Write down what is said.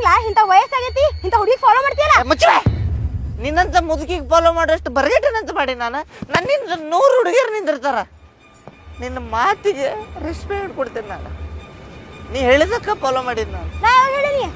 ಅಲ್ಲ ಇಂಥ ವಯಸ್ಸಾಗೈತಿ ಇಂಥ ಹುಡುಗಿ ಫಾಲೋ ಮಾಡ್ತೀಯಲ್ಲ ಮುಚ್ಚವೆ ನಿನ್ನಂತ ಮುದುಕಿಗೆ ಫಾಲೋ ಮಾಡೋಷ್ಟು ಬರಗಟ್ಟನಂತ ಮಾಡಿ ನಾನು ನನ್ನಿಂದ 100 ಹುಡುಗಿಯರು ನಿಂದಿರ್ತಾರ ನಿನ್ನ ಮಾತಿಗೆ ರೆಸ್ಪೆಕ್ಟ್ ಕೊಡ್ತೀನಿ ನಾನು ನೀ ಹೇಳಿದಕ್ಕ ಫಾಲೋ ಮಾಡಿದ್ ನಾನು ನಾ ಯಾವಾಗ ಹೇಳಿನಿ